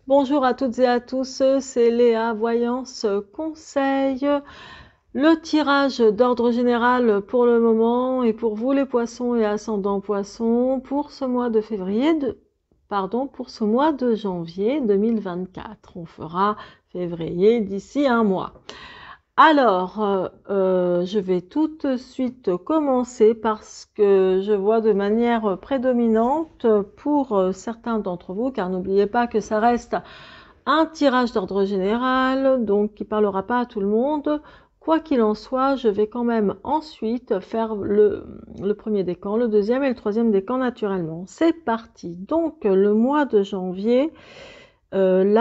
Bonjour à toutes et à tous, c'est Léa, Voyance Conseil. Le tirage d'ordre général pour le moment et pour vous les poissons et ascendants poissons pour ce mois de pour ce mois de janvier 2024. On fera février d'ici un mois. Alors, je vais tout de suite commencer parce que je vois de manière prédominante pour certains d'entre vous, car n'oubliez pas que ça reste un tirage d'ordre général, donc qui ne parlera pas à tout le monde. Quoi qu'il en soit, je vais quand même ensuite faire le premier décan, le deuxième et le troisième décan naturellement. C'est parti. Donc, le mois de janvier, il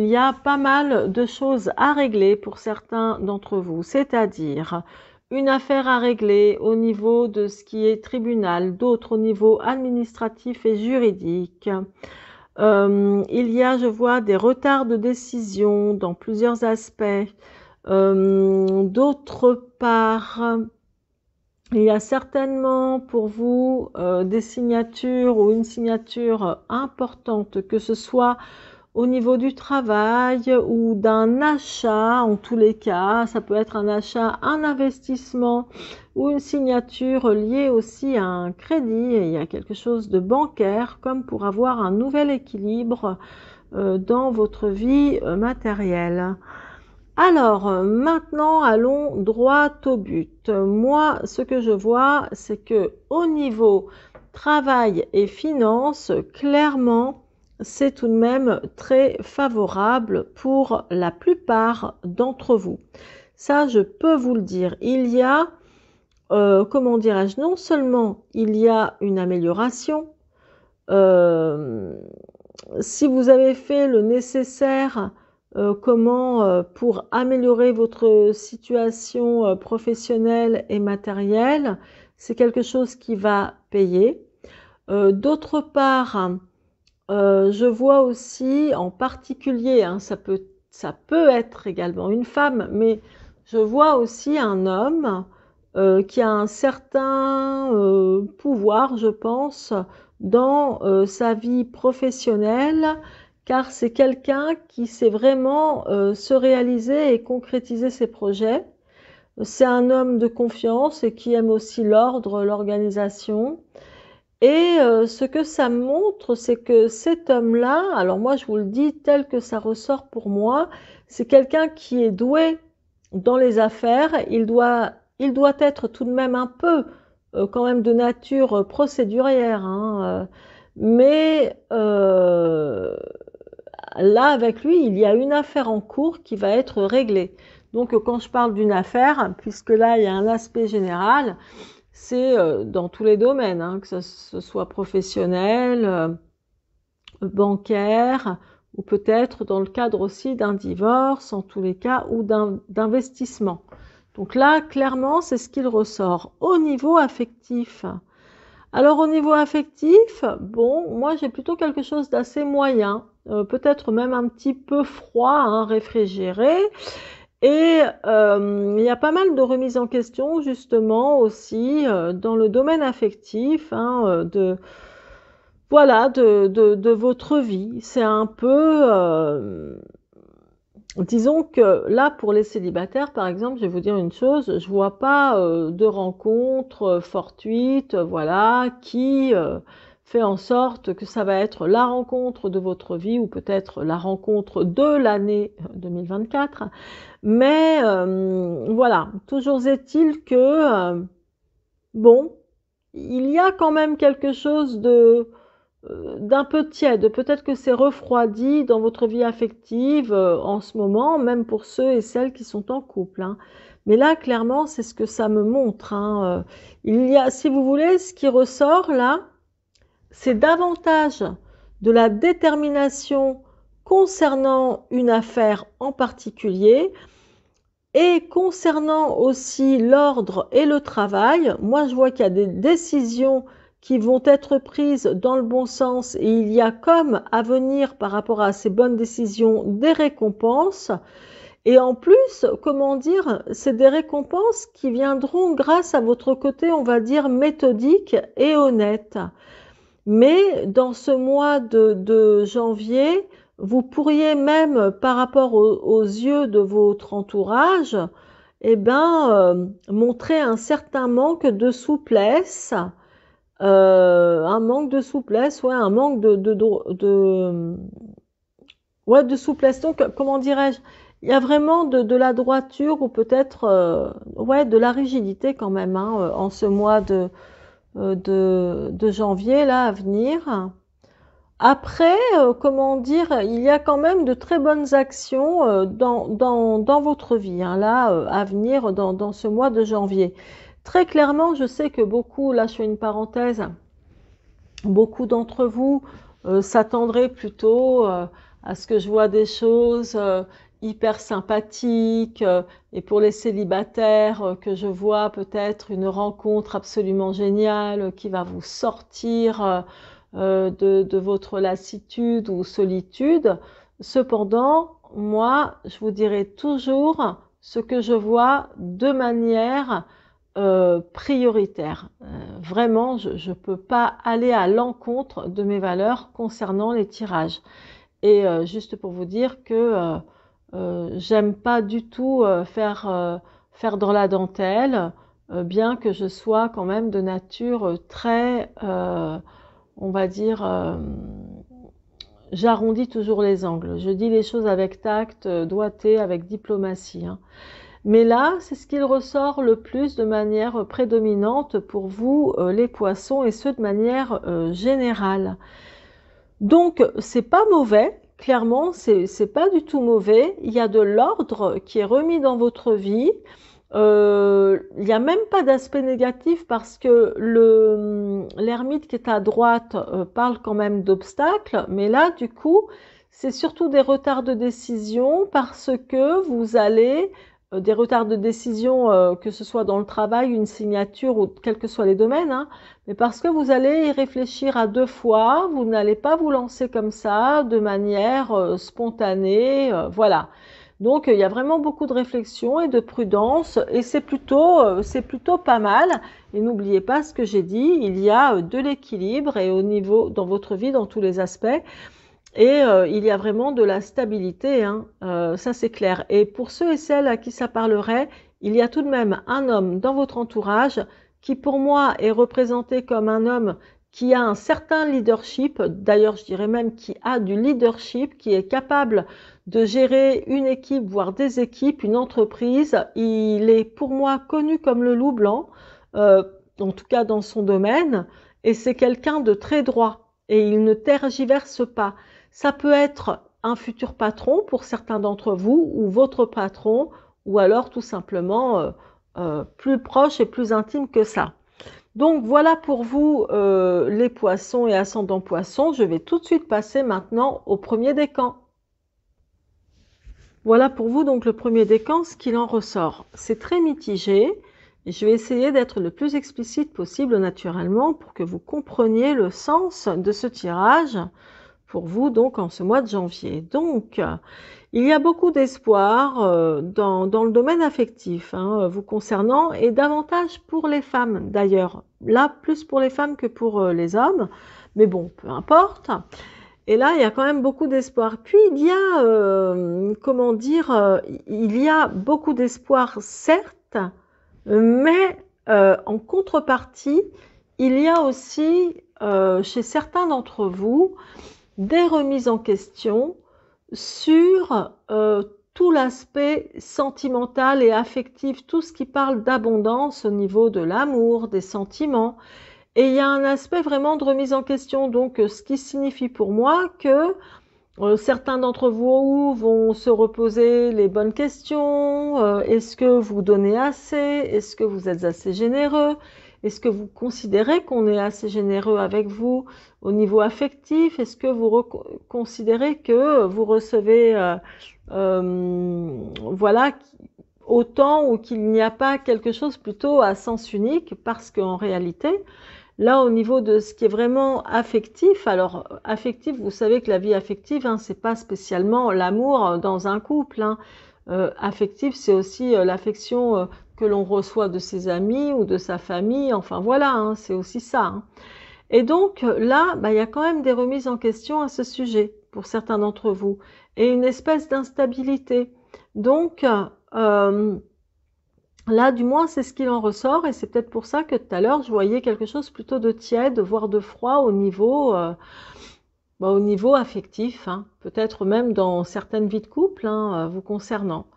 y a pas mal de choses à régler pour certains d'entre vous, c'est-à-dire une affaire à régler au niveau de ce qui est tribunal, d'autres au niveau administratif et juridique. Il y a, je vois, des retards de décision dans plusieurs aspects. D'autre part, il y a certainement pour vous des signatures ou une signature importante, que ce soit au niveau du travail ou d'un achat, en tous les cas. Ça peut être un achat, un investissement ou une signature liée aussi à un crédit. Et il y a quelque chose de bancaire, comme pour avoir un nouvel équilibre dans votre vie matérielle. Alors, maintenant, allons droit au but. Moi, ce que je vois, c'est que au niveau travail et finances, clairement, c'est tout de même très favorable pour la plupart d'entre vous. Ça, je peux vous le dire. Il y a, comment dirais-je, non seulement il y a une amélioration, euh, si vous avez fait le nécessaire pour améliorer votre situation professionnelle et matérielle, c'est quelque chose qui va payer. D'autre part, je vois aussi en particulier, hein, ça peut être également une femme, mais je vois aussi un homme qui a un certain pouvoir, je pense, dans sa vie professionnelle, car c'est quelqu'un qui sait vraiment se réaliser et concrétiser ses projets. C'est un homme de confiance et qui aime aussi l'ordre, l'organisation. Et ce que ça montre, c'est que cet homme-là, alors moi je vous le dis tel que ça ressort pour moi, c'est quelqu'un qui est doué dans les affaires. Il doit être tout de même un peu quand même de nature procédurière, hein, mais là avec lui, il y a une affaire en cours qui va être réglée. Donc quand je parle d'une affaire, puisque là il y a un aspect général, c'est dans tous les domaines, hein, que ce soit professionnel, bancaire, ou peut-être dans le cadre aussi d'un divorce, en tous les cas, ou d'investissement. Donc là, clairement, c'est ce qu'il ressort. Au niveau affectif, alors au niveau affectif, bon, moi j'ai plutôt quelque chose d'assez moyen, peut-être même un petit peu froid, hein, réfrigéré. Et il y a pas mal de remises en question justement aussi dans le domaine affectif, hein, voilà, de votre vie. C'est un peu, disons que là pour les célibataires par exemple, je vais vous dire une chose, je vois pas de rencontre fortuite, voilà, qui fait en sorte que ça va être la rencontre de votre vie ou peut-être la rencontre de l'année 2024. Mais voilà, toujours est-il que, bon, il y a quand même quelque chose d'un peu tiède. Peut-être que c'est refroidi dans votre vie affective en ce moment, même pour ceux et celles qui sont en couple, hein. Mais là, clairement, c'est ce que ça me montre, hein. Il y a, si vous voulez, ce qui ressort là, c'est davantage de la détermination concernant une affaire en particulier. Et concernant aussi l'ordre et le travail, moi je vois qu'il y a des décisions qui vont être prises dans le bon sens et il y a comme à venir par rapport à ces bonnes décisions des récompenses. Et en plus, comment dire, c'est des récompenses qui viendront grâce à votre côté, on va dire, méthodique et honnête. Mais dans ce mois de janvier, vous pourriez même, par rapport aux yeux de votre entourage, eh ben, montrer un certain manque de souplesse, un manque de souplesse, ouais, un manque ouais, de souplesse. Donc, comment dirais-je? Il y a vraiment de la droiture ou peut-être ouais, de la rigidité quand même hein, en ce mois de janvier là à venir. Après, comment dire, il y a quand même de très bonnes actions dans votre vie, hein, là, à venir dans ce mois de janvier. Très clairement, je sais que beaucoup, là je fais une parenthèse, beaucoup d'entre vous s'attendraient plutôt à ce que je vois des choses hyper sympathiques et pour les célibataires que je vois peut-être une rencontre absolument géniale qui va vous sortir de votre lassitude ou solitude. Cependant, moi, je vous dirai toujours ce que je vois de manière prioritaire. Vraiment, je ne peux pas aller à l'encontre de mes valeurs concernant les tirages. Et juste pour vous dire que j'aime pas du tout faire dans la dentelle, bien que je sois quand même de nature très, on va dire, j'arrondis toujours les angles. Je dis les choses avec tact, doigté, avec diplomatie. Hein. Mais là, c'est ce qu'il ressort le plus de manière prédominante pour vous, les poissons, et ce de manière générale. Donc, c'est pas mauvais, clairement, c'est pas du tout mauvais. Il y a de l'ordre qui est remis dans votre vie. Il n'y a même pas d'aspect négatif parce que l'ermite qui est à droite parle quand même d'obstacles, mais là, du coup, c'est surtout des retards de décision parce que vous allez, des retards de décision, que ce soit dans le travail, une signature ou quels que soient les domaines, hein, mais parce que vous allez y réfléchir à deux fois, vous n'allez pas vous lancer comme ça, de manière spontanée, voilà. Donc, il y a vraiment beaucoup de réflexion et de prudence et c'est plutôt pas mal. Et n'oubliez pas ce que j'ai dit, il y a de l'équilibre et au niveau, dans votre vie, dans tous les aspects. Et il y a vraiment de la stabilité, hein, ça c'est clair. Et pour ceux et celles à qui ça parlerait, il y a tout de même un homme dans votre entourage qui pour moi est représenté comme un homme qui a un certain leadership, d'ailleurs je dirais même qui a du leadership, qui est capable de gérer une équipe, voire des équipes, une entreprise. Il est pour moi connu comme le loup blanc, euh, en tout cas dans son domaine, et c'est quelqu'un de très droit, et il ne tergiverse pas. Ça peut être un futur patron pour certains d'entre vous, ou votre patron, ou alors tout simplement plus proche et plus intime que ça. Donc voilà pour vous les poissons et ascendants poissons. Je vais tout de suite passer maintenant au premier décan. Voilà pour vous donc le premier décan, ce qu'il en ressort. C'est très mitigé et je vais essayer d'être le plus explicite possible naturellement pour que vous compreniez le sens de ce tirage pour vous donc en ce mois de janvier. Donc il y a beaucoup d'espoir dans le domaine affectif hein, vous concernant et davantage pour les femmes d'ailleurs. Là plus pour les femmes que pour les hommes, mais bon peu importe. Et là, il y a quand même beaucoup d'espoir. Puis, il y a, comment dire, il y a beaucoup d'espoir, certes, mais en contrepartie, il y a aussi, chez certains d'entre vous, des remises en question sur tout l'aspect sentimental et affectif, tout ce qui parle d'abondance au niveau de l'amour, des sentiments. Et il y a un aspect vraiment de remise en question, donc ce qui signifie pour moi que certains d'entre vous vont se reposer les bonnes questions. Est-ce que vous donnez assez? Est-ce que vous êtes assez généreux? Est-ce que vous considérez qu'on est assez généreux avec vous au niveau affectif? Est-ce que vous considérez que vous recevez voilà, autant ou qu'il n'y a pas quelque chose plutôt à sens unique? Parce qu'en réalité, là, au niveau de ce qui est vraiment affectif, alors affectif, vous savez que la vie affective, hein, c'est pas spécialement l'amour dans un couple. Hein. Affectif, c'est aussi l'affection que l'on reçoit de ses amis ou de sa famille. Enfin voilà, hein, c'est aussi ça. Hein. Et donc là, il y a quand même des remises en question à ce sujet pour certains d'entre vous et une espèce d'instabilité. Donc là, du moins, c'est ce qu'il en ressort et c'est peut-être pour ça que tout à l'heure, je voyais quelque chose plutôt de tiède, voire de froid au niveau affectif, hein, peut-être même dans certaines vies de couple vous concernant.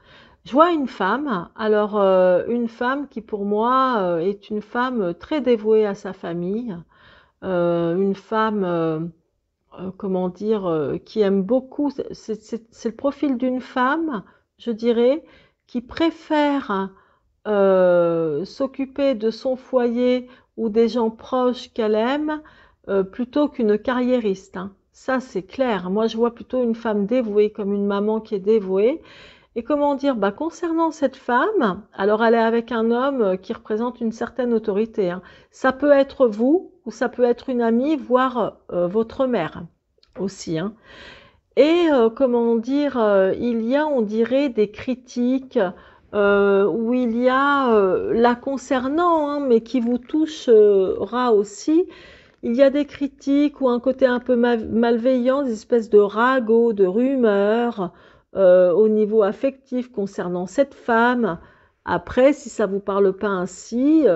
Je vois une femme, alors une femme qui pour moi est une femme très dévouée à sa famille, une femme, comment dire, qui aime beaucoup, c'est le profil d'une femme, je dirais, qui préfère s'occuper de son foyer ou des gens proches qu'elle aime plutôt qu'une carriériste, hein. Ça, c'est clair. Moi, je vois plutôt une femme dévouée, comme une maman qui est dévouée. Et comment dire, concernant cette femme, alors elle est avec un homme qui représente une certaine autorité, hein. Ça peut être vous, ou ça peut être une amie, voire votre mère aussi, hein. Et comment dire, il y a, on dirait, des critiques où il y a la concernant, hein, mais qui vous touchera aussi. Il y a des critiques ou un côté un peu malveillant, des espèces de ragots, de rumeurs au niveau affectif concernant cette femme. Après, si ça vous parle pas ainsi,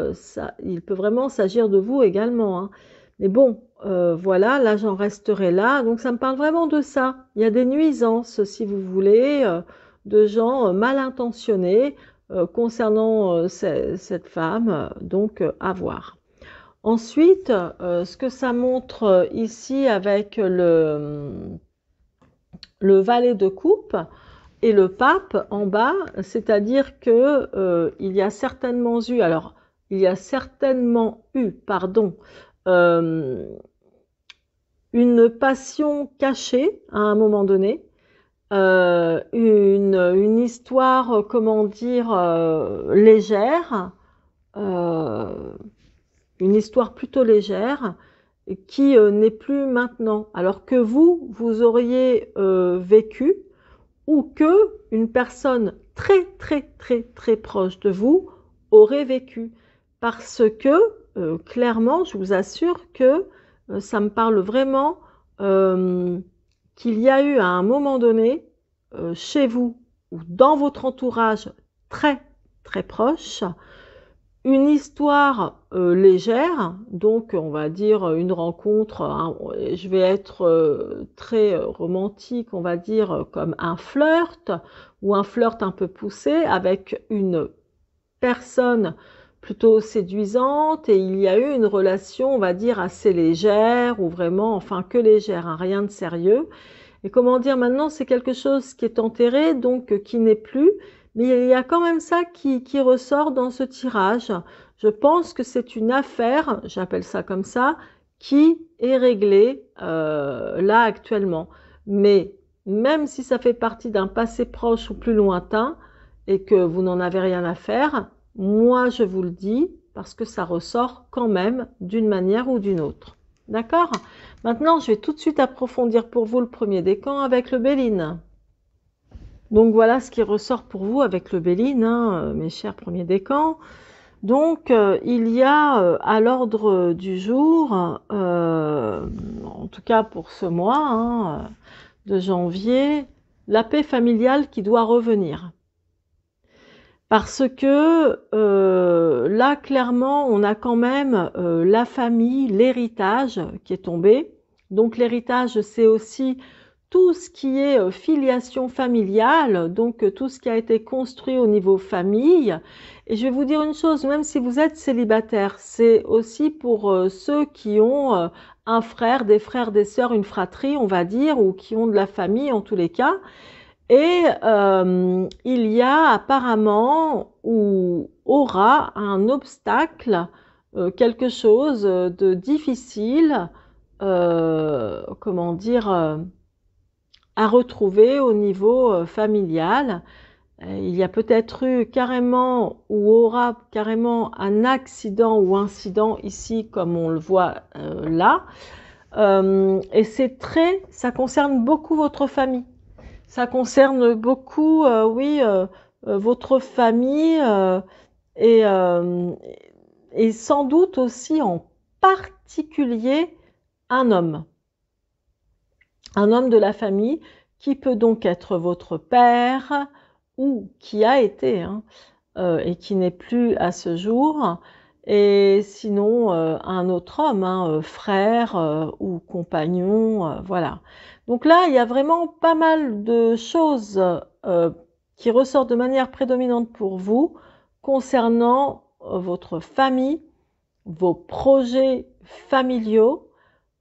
il peut vraiment s'agir de vous également, hein. Mais bon, voilà, là j'en resterai là. Donc ça me parle vraiment de ça. Il y a des nuisances, si vous voulez, de gens mal intentionnés concernant cette femme. Donc à voir. Ensuite, ce que ça montre ici avec le valet de coupe et le pape en bas, c'est-à-dire que il y a certainement eu, pardon, une passion cachée à un moment donné, une histoire, comment dire, légère, une histoire plutôt légère qui n'est plus maintenant, alors que vous auriez vécu ou que une personne très très très très proche de vous aurait vécu. Parce que clairement, je vous assure que ça me parle vraiment qu'il y a eu à un moment donné chez vous ou dans votre entourage très très proche une histoire légère, donc on va dire une rencontre, hein, je vais être très romantique, on va dire comme un flirt ou un flirt un peu poussé avec une personne plutôt séduisante et il y a eu une relation, on va dire, assez légère ou vraiment, enfin que légère, hein, rien de sérieux. Et comment dire, maintenant c'est quelque chose qui est enterré, donc qui n'est plus, mais il y a quand même ça qui ressort dans ce tirage. Je pense que c'est une affaire, j'appelle ça comme ça, qui est réglée là actuellement. Mais même si ça fait partie d'un passé proche ou plus lointain et que vous n'en avez rien à faire, moi je vous le dis parce que ça ressort quand même d'une manière ou d'une autre. D'accord? Maintenant, je vais tout de suite approfondir pour vous le premier décan avec le Béline. Donc voilà ce qui ressort pour vous avec le Béline, hein, mes chers premiers décans. Donc il y a à l'ordre du jour, en tout cas pour ce mois de janvier, la paix familiale qui doit revenir. Parce que là, clairement, on a quand même la famille, l'héritage qui est tombé. Donc l'héritage, c'est aussi tout ce qui est filiation familiale, donc tout ce qui a été construit au niveau famille. Et je vais vous dire une chose, même si vous êtes célibataire, c'est aussi pour ceux qui ont un frère, des sœurs, une fratrie, on va dire, ou qui ont de la famille en tous les cas. Et il y a apparemment ou aura un obstacle, quelque chose de difficile, comment dire, à retrouver au niveau familial. Il y a peut-être eu carrément ou aura carrément un accident ou incident ici, comme on le voit là. Et ça concerne beaucoup votre famille. Ça concerne beaucoup, oui, votre famille et sans doute aussi en particulier un homme de la famille qui peut donc être votre père ou qui a été et qui n'est plus à ce jour, et sinon un autre homme, frère ou compagnon, voilà. Donc là, il y a vraiment pas mal de choses qui ressortent de manière prédominante pour vous concernant votre famille, vos projets familiaux.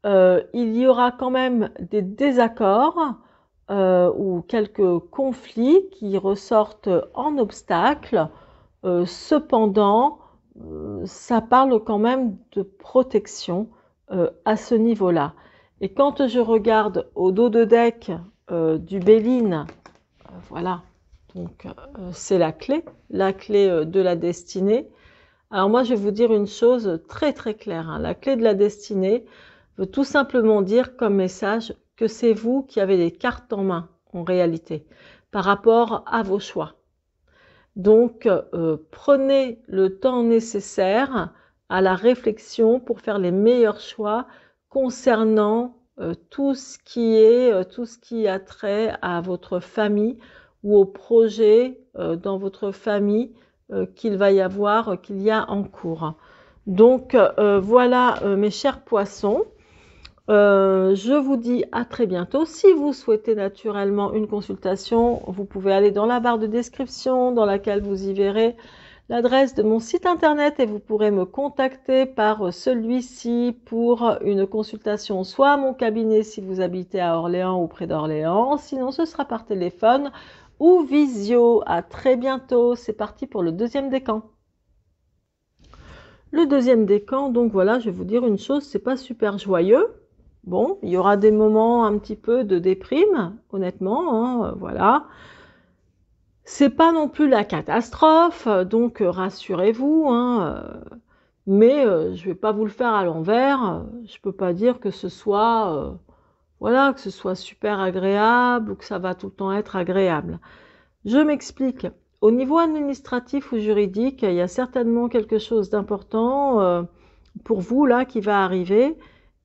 Il y aura quand même des désaccords ou quelques conflits qui ressortent en obstacle. Cependant, ça parle quand même de protection à ce niveau-là. Et quand je regarde au dos de deck du Béline, voilà, donc c'est la clé de la destinée. Alors moi, je vais vous dire une chose très très claire. La clé de la destinée veut tout simplement dire comme message que c'est vous qui avez les cartes en main en réalité par rapport à vos choix. Donc, prenez le temps nécessaire à la réflexion pour faire les meilleurs choix concernant tout ce qui a trait à votre famille ou au projet dans votre famille qu'il y a en cours. Donc, voilà mes chers poissons. Je vous dis à très bientôt. Si vous souhaitez naturellement une consultation, vous pouvez aller dans la barre de description dans laquelle vous y verrez l'adresse de mon site internet et vous pourrez me contacter par celui-ci pour une consultation, soit à mon cabinet si vous habitez à Orléans ou près d'Orléans, sinon ce sera par téléphone ou visio. À très bientôt. C'est parti pour le deuxième décan. Le deuxième décan, donc voilà, je vais vous dire une chose, c'est pas super joyeux. Bon, il y aura des moments un petit peu de déprime, honnêtement, voilà. C'est pas non plus la catastrophe, donc rassurez-vous, mais je vais pas vous le faire à l'envers. Je peux pas dire que ce soit, voilà, que ce soit super agréable ou que ça va tout le temps être agréable. Je m'explique. Au niveau administratif ou juridique, il y a certainement quelque chose d'important pour vous là qui va arriver.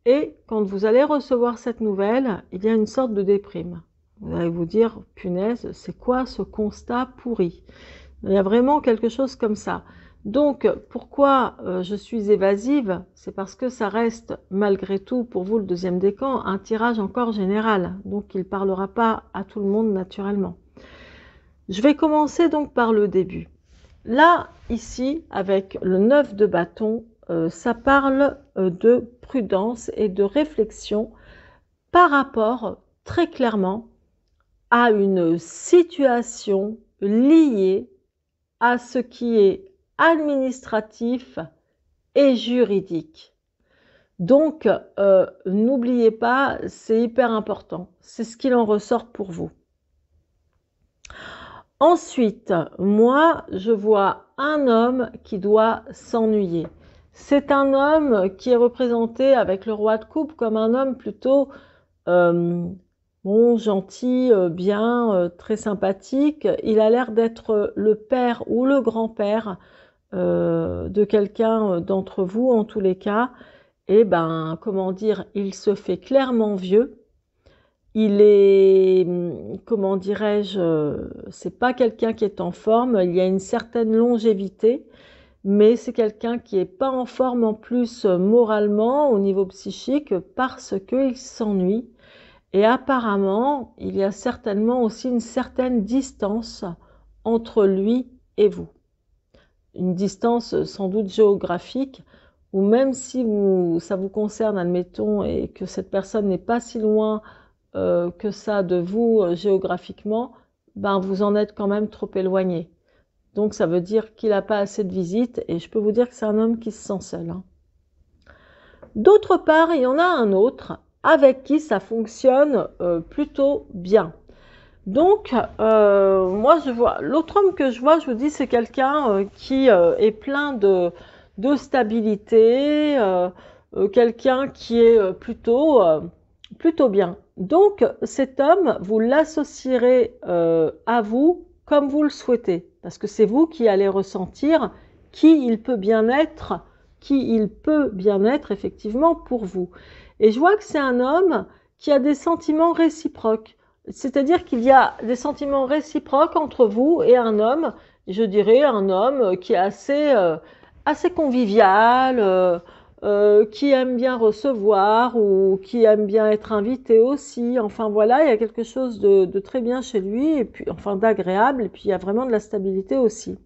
Et quand vous allez recevoir cette nouvelle, il y a une sorte de déprime. Vous allez vous dire, punaise, c'est quoi ce constat pourri? Il y a vraiment quelque chose comme ça. Donc, pourquoi je suis évasive? C'est parce que ça reste, malgré tout, pour vous, le deuxième décan, un tirage encore général. Donc, il ne parlera pas à tout le monde naturellement. Je vais commencer donc par le début. Là, ici, avec le 9 de bâton, ça parle de prudence et de réflexion par rapport très clairement à une situation liée à ce qui est administratif et juridique. Donc, n'oubliez pas, c'est hyper important. C'est ce qu'il en ressort pour vous. Ensuite, moi, je vois un homme qui doit s'ennuyer. C'est un homme qui est représenté avec le roi de coupe comme un homme plutôt bon, gentil, bien, très sympathique. Il a l'air d'être le père ou le grand-père de quelqu'un d'entre vous, en tous les cas. Et ben, comment dire, il se fait clairement vieux. Il est, comment dirais-je, c'est pas quelqu'un qui est en forme, il y a une certaine longévité, mais c'est quelqu'un qui est pas en forme en plus moralement, au niveau psychique, parce qu'il s'ennuie. Et apparemment, il y a certainement aussi une certaine distance entre lui et vous. Une distance sans doute géographique, ou même si ça vous concerne, admettons, et que cette personne n'est pas si loin que ça de vous géographiquement, ben vous en êtes quand même trop éloigné. Donc ça veut dire qu'il n'a pas assez de visites et je peux vous dire que c'est un homme qui se sent seul. D'autre part, il y en a un autre avec qui ça fonctionne plutôt bien. Donc, moi je vois, l'autre homme que je vois, je vous dis, c'est quelqu'un qui est plein de stabilité, quelqu'un qui est plutôt bien. Donc, cet homme, vous l'associerez à vous comme vous le souhaitez, parce que c'est vous qui allez ressentir qui il peut bien être qui il peut bien être effectivement pour vous. Et je vois que c'est un homme qui a des sentiments réciproques. C'est-à-dire qu'il y a des sentiments réciproques entre vous et un homme, je dirais un homme qui est assez convivial, qui aime bien recevoir ou qui aime bien être invité aussi. Enfin voilà, il y a quelque chose de très bien chez lui, et puis enfin d'agréable, et puis il y a vraiment de la stabilité aussi.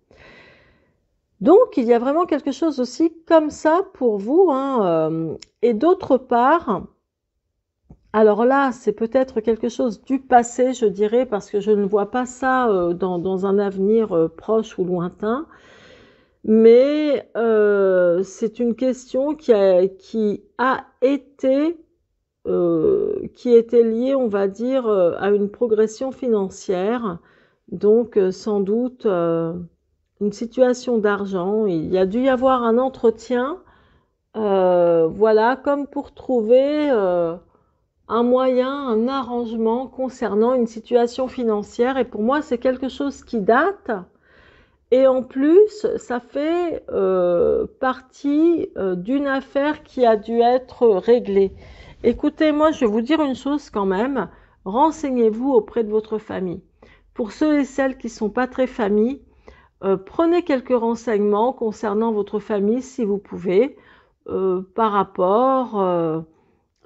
Donc il y a vraiment quelque chose aussi comme ça pour vous, hein, et d'autre part, alors là, c'est peut-être quelque chose du passé, je dirais, parce que je ne vois pas ça dans un avenir proche ou lointain. Mais c'est une question qui était liée, on va dire, à une progression financière. Donc, sans doute, une situation d'argent. Il y a dû y avoir un entretien, voilà, comme pour trouver un moyen, un arrangement concernant une situation financière. Et pour moi, c'est quelque chose qui date. Et en plus, ça fait partie d'une affaire qui a dû être réglée. Écoutez, moi, je vais vous dire une chose quand même. Renseignez-vous auprès de votre famille. Pour ceux et celles qui ne sont pas très familles, prenez quelques renseignements concernant votre famille si vous pouvez, par rapport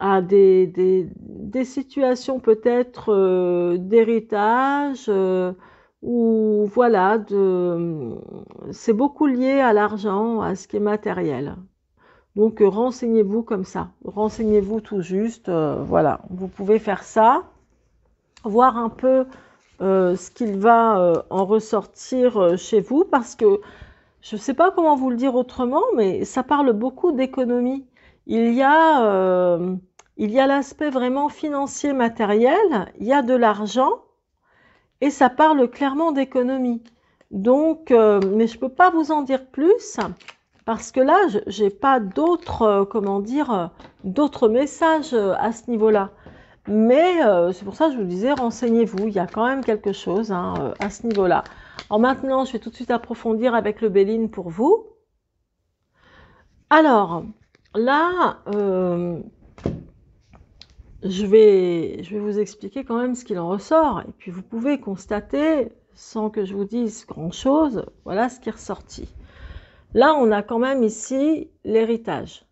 à des situations peut-être d'héritage ou voilà, c'est beaucoup lié à l'argent, à ce qui est matériel. Donc renseignez-vous comme ça, renseignez-vous tout juste, voilà, vous pouvez faire ça, voir un peu ce qu'il va en ressortir chez vous, parce que je ne sais pas comment vous le dire autrement, mais ça parle beaucoup d'économie. Il y a, euh, il y a l'aspect vraiment financier, matériel, il y a de l'argent et ça parle clairement d'économie. Donc, mais je ne peux pas vous en dire plus parce que là, je n'ai pas d'autres, comment dire, d'autres messages à ce niveau-là. Mais c'est pour ça que je vous disais, renseignez-vous, il y a quand même quelque chose hein, à ce niveau-là. Alors maintenant, je vais tout de suite approfondir avec le Béline pour vous. Alors, là, je vais vous expliquer quand même ce qu'il en ressort. Et puis, vous pouvez constater, sans que je vous dise grand-chose, voilà ce qui est ressorti. Là, on a quand même ici l'héritage.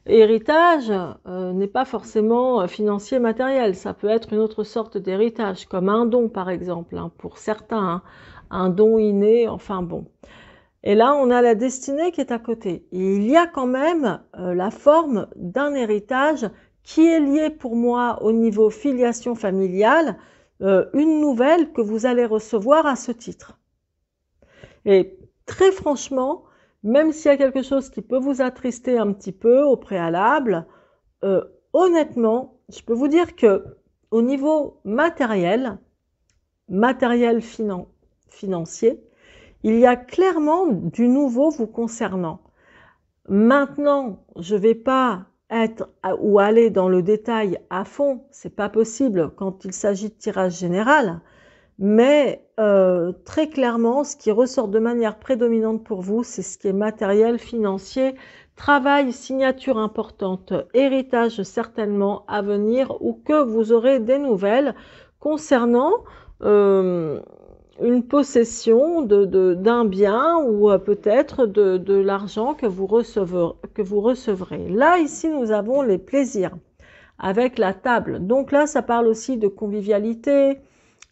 L'héritage n'est pas forcément financier, matériel. Ça peut être une autre sorte d'héritage, comme un don, par exemple, hein, pour certains. Hein, un don inné, enfin bon. Et là, on a la destinée qui est à côté. Et il y a quand même la forme d'un héritage qui est lié pour moi au niveau filiation familiale, une nouvelle que vous allez recevoir à ce titre. Et très franchement, même s'il y a quelque chose qui peut vous attrister un petit peu au préalable, honnêtement, je peux vous dire que au niveau matériel financier, il y a clairement du nouveau vous concernant. Maintenant, je ne vais pas être ou aller dans le détail à fond, c'est pas possible quand il s'agit de tirage général, mais très clairement, ce qui ressort de manière prédominante pour vous, c'est ce qui est matériel, financier, travail, signature importante, héritage certainement à venir, ou que vous aurez des nouvelles concernant une possession d'un bien ou peut-être de l'argent que vous recevrez. Là, ici, nous avons les plaisirs avec la table. Donc là, ça parle aussi de convivialité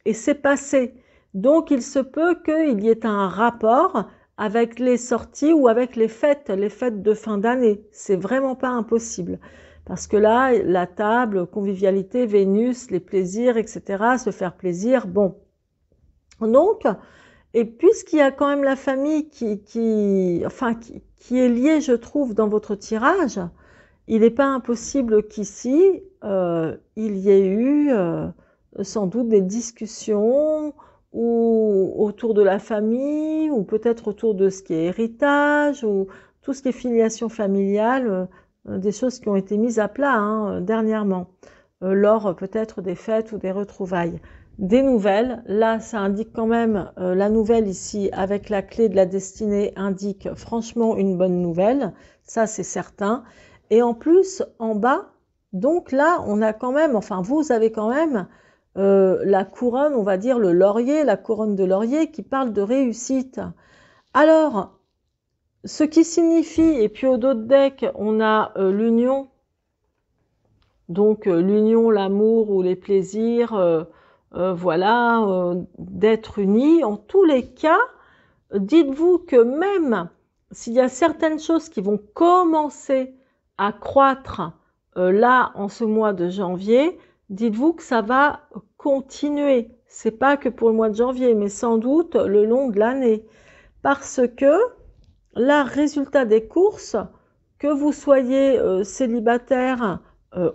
et c'est passé. Donc, il se peut qu'il y ait un rapport avec les sorties ou avec les fêtes de fin d'année. C'est vraiment pas impossible. Parce que là, la table, convivialité, Vénus, les plaisirs, etc., se faire plaisir, bon. Donc, et puisqu'il y a quand même la famille qui est liée, je trouve, dans votre tirage, il n'est pas impossible qu'ici, il y ait eu sans doute des discussions ou autour de la famille, ou peut-être autour de ce qui est héritage, ou tout ce qui est filiation familiale, des choses qui ont été mises à plat hein, dernièrement, lors peut-être des fêtes ou des retrouvailles. des nouvelles. Là, ça indique quand même, la nouvelle ici, avec la clé de la destinée, indique franchement une bonne nouvelle. Ça, c'est certain. Et en plus, en bas, donc là, on a quand même, enfin, vous avez quand même la couronne, on va dire le laurier, la couronne de laurier qui parle de réussite. Alors, ce qui signifie, et puis au dos de deck, on a l'union, donc l'union, l'amour ou les plaisirs, voilà, d'être unis. En tous les cas, dites-vous que même s'il y a certaines choses qui vont commencer à croître là en ce mois de janvier, dites-vous que ça va continuer. C'est pas que pour le mois de janvier, mais sans doute le long de l'année. Parce que là, résultat des courses, que vous soyez célibataire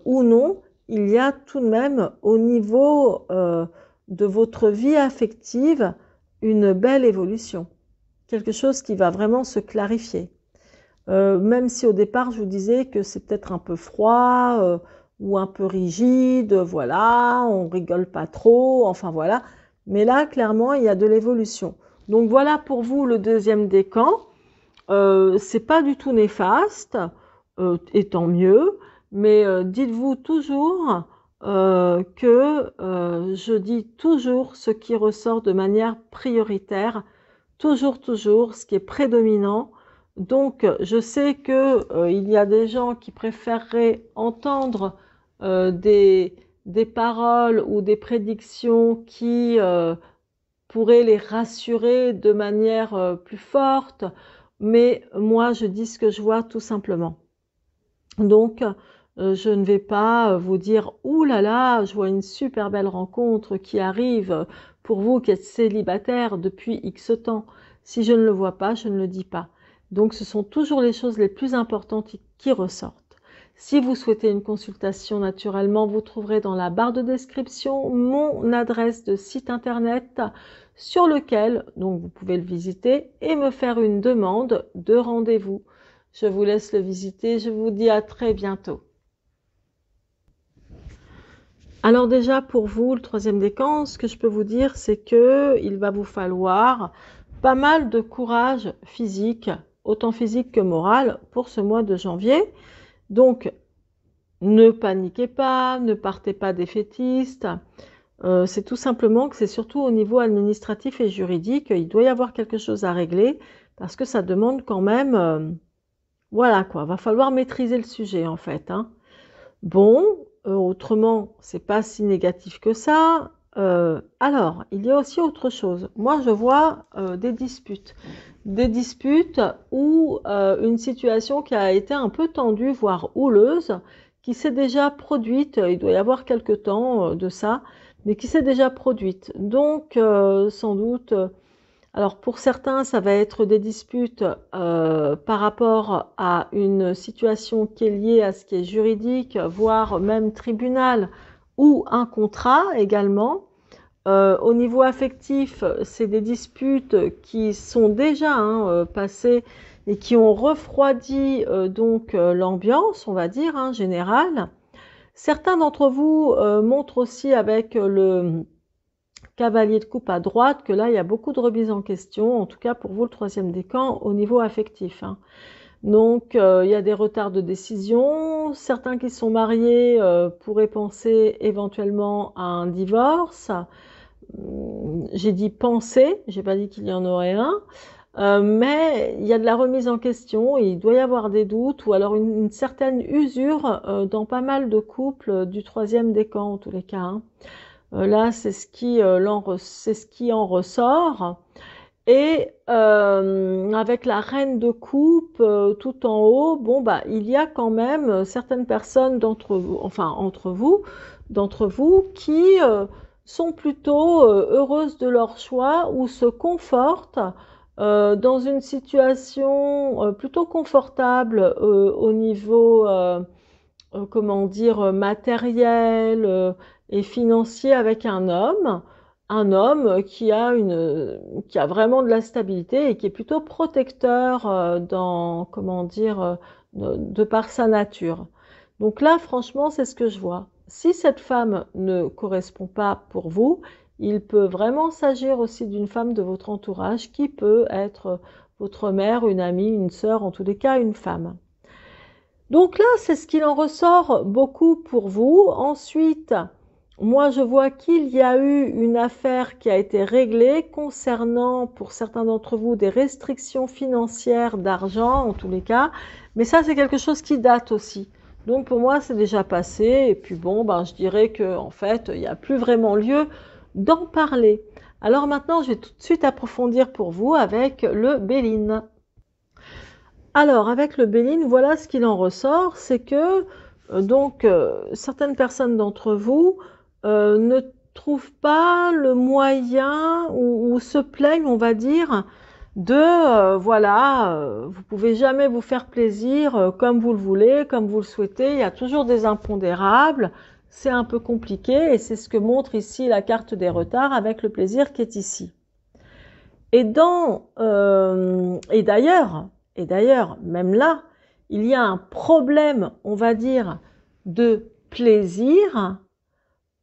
ou non, il y a tout de même au niveau de votre vie affective une belle évolution. Quelque chose qui va vraiment se clarifier. Même si au départ je vous disais que c'est peut-être un peu froid ou un peu rigide, voilà, on rigole pas trop, enfin voilà. Mais là, clairement, il y a de l'évolution. Donc voilà pour vous le deuxième décan. C'est pas du tout néfaste, et tant mieux, mais dites-vous toujours que je dis toujours ce qui ressort de manière prioritaire, toujours ce qui est prédominant. Donc je sais que il y a des gens qui préféreraient entendre des paroles ou des prédictions qui pourraient les rassurer de manière plus forte, mais moi je dis ce que je vois tout simplement. Donc je ne vais pas vous dire ouh là là, je vois une super belle rencontre qui arrive pour vous qui êtes célibataire depuis X temps. Si je ne le vois pas, je ne le dis pas. Donc ce sont toujours les choses les plus importantes qui ressortent. Si vous souhaitez une consultation, naturellement, vous trouverez dans la barre de description mon adresse de site internet sur lequel donc vous pouvez le visiter et me faire une demande de rendez-vous. Je vous laisse le visiter. Je vous dis à très bientôt. Alors déjà pour vous, le troisième décan, ce que je peux vous dire, c'est que il va vous falloir pas mal de courage physique, autant physique que moral, pour ce mois de janvier. Donc ne paniquez pas, ne partez pas défaitiste. C'est tout simplement que c'est surtout au niveau administratif et juridique, il doit y avoir quelque chose à régler parce que ça demande quand même, voilà quoi, va falloir maîtriser le sujet en fait, hein. Bon, autrement, c'est pas si négatif que ça. Alors, il y a aussi autre chose. Moi, je vois des disputes ou une situation qui a été un peu tendue, voire houleuse, qui s'est déjà produite. Il doit y avoir quelque temps de ça, mais qui s'est déjà produite. Donc, sans doute. Alors pour certains, ça va être des disputes par rapport à une situation qui est liée à ce qui est juridique, voire même tribunal ou un contrat également. Au niveau affectif, c'est des disputes qui sont déjà passées et qui ont refroidi donc l'ambiance, on va dire, générale. Certains d'entre vous montrent aussi avec le cavalier de coupe à droite, que là, il y a beaucoup de remises en question, en tout cas pour vous, le troisième décan, au niveau affectif. Donc, il y a des retards de décision. Certains qui sont mariés pourraient penser éventuellement à un divorce. J'ai dit penser, j'ai pas dit qu'il y en aurait un. Mais il y a de la remise en question, et il doit y avoir des doutes ou alors une certaine usure dans pas mal de couples du troisième décan, en tous les cas. Là, c'est ce qui en ressort. Et avec la reine de coupe tout en haut, bon bah il y a quand même certaines personnes d'entre vous, qui sont plutôt heureuses de leur choix ou se confortent dans une situation plutôt confortable au niveau comment dire, matériel et financier avec un homme qui a vraiment de la stabilité et qui est plutôt protecteur comment dire, de par sa nature. Donc là, franchement, c'est ce que je vois. si cette femme ne correspond pas pour vous, il peut vraiment s'agir aussi d'une femme de votre entourage qui peut être votre mère, une amie, une sœur, en tous les cas une femme. Donc là, c'est ce qu'il en ressort beaucoup pour vous. Ensuite, moi, je vois qu'il y a eu une affaire qui a été réglée concernant, pour certains d'entre vous, des restrictions financières d'argent, en tous les cas. Mais ça, c'est quelque chose qui date aussi. Donc pour moi, c'est déjà passé. Et puis bon, ben, je dirais qu'en fait, il n'y a plus vraiment lieu d'en parler. Alors maintenant, je vais tout de suite approfondir pour vous avec le Béline. Alors, avec le Béline, voilà ce qu'il en ressort, c'est que certaines personnes d'entre vous ne trouvent pas le moyen ou se plaignent, on va dire, vous pouvez jamais vous faire plaisir comme vous le voulez, comme vous le souhaitez, il y a toujours des impondérables, c'est un peu compliqué et c'est ce que montre ici la carte des retards avec le plaisir qui est ici. Et d'ailleurs, même là, il y a un problème, on va dire, de plaisir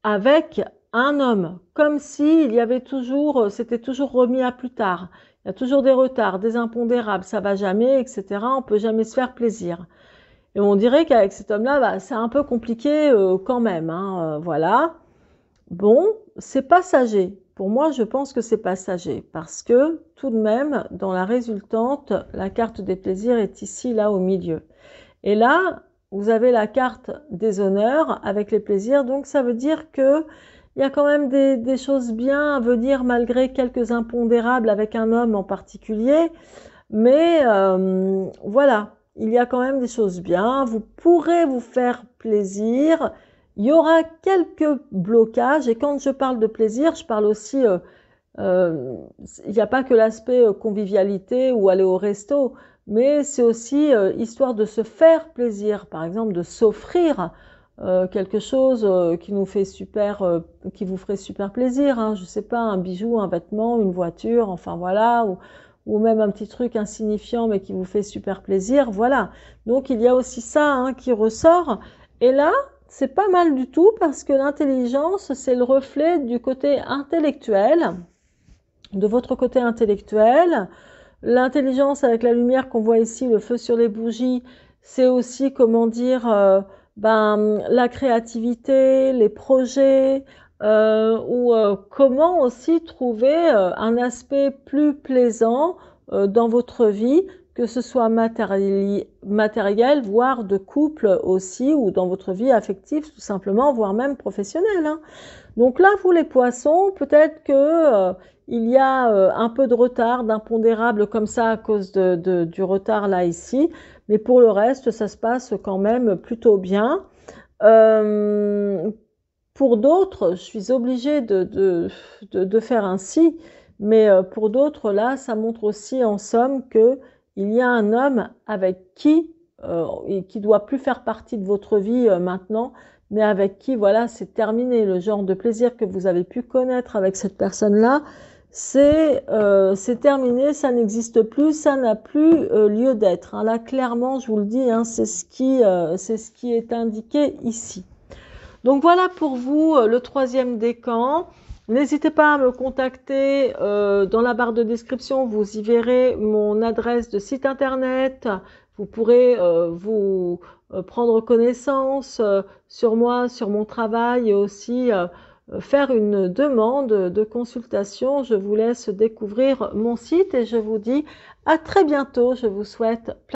avec un homme, comme si il y avait toujours, c'était toujours remis à plus tard. Il y a toujours des retards, des impondérables, ça va jamais, etc. On peut jamais se faire plaisir. Et on dirait qu'avec cet homme-là, bah, c'est un peu compliqué quand même, hein, voilà. Bon, c'est passager. Pour moi, je pense que c'est passager parce que tout de même, dans la résultante, la carte des plaisirs est ici, là, au milieu. Et là, vous avez la carte des honneurs avec les plaisirs. Donc, ça veut dire que il y a quand même des choses bien à venir malgré quelques impondérables avec un homme en particulier. Mais voilà, il y a quand même des choses bien. Vous pourrez vous faire plaisir. Il y aura quelques blocages. Et quand je parle de plaisir, je parle aussi, il n'y a pas que l'aspect convivialité ou aller au resto, mais c'est aussi histoire de se faire plaisir. Par exemple, de s'offrir quelque chose qui nous fait qui vous ferait super plaisir. Hein, je sais pas, un bijou, un vêtement, une voiture, enfin voilà, ou même un petit truc insignifiant mais qui vous fait super plaisir. Voilà. Donc il y a aussi ça hein, qui ressort. Et là, c'est pas mal du tout parce que l'intelligence, c'est le reflet du côté intellectuel, de votre côté intellectuel. L'intelligence avec la lumière qu'on voit ici, le feu sur les bougies, c'est aussi, comment dire, la créativité, les projets, comment aussi trouver un aspect plus plaisant dans votre vie, que ce soit matériel, voire de couple aussi, ou dans votre vie affective tout simplement, voire même professionnelle. Hein. Donc là, vous les poissons, peut-être que il y a un peu de retard, d'impondérable comme ça à cause du retard là ici, mais pour le reste, ça se passe quand même plutôt bien. Pour d'autres, je suis obligée de faire ainsi, mais pour d'autres, là, ça montre aussi en somme que il y a un homme avec et qui doit plus faire partie de votre vie maintenant, mais avec qui, voilà, c'est terminé. Le genre de plaisir que vous avez pu connaître avec cette personne-là, c'est terminé, ça n'existe plus, ça n'a plus lieu d'être. Hein. Là, clairement, je vous le dis, hein, c'est ce qui est indiqué ici. Donc voilà pour vous le troisième décan. N'hésitez pas à me contacter dans la barre de description, vous y verrez mon adresse de site internet. Vous pourrez vous prendre connaissance sur moi, sur mon travail et aussi faire une demande de consultation. Je vous laisse découvrir mon site et je vous dis à très bientôt. Je vous souhaite plein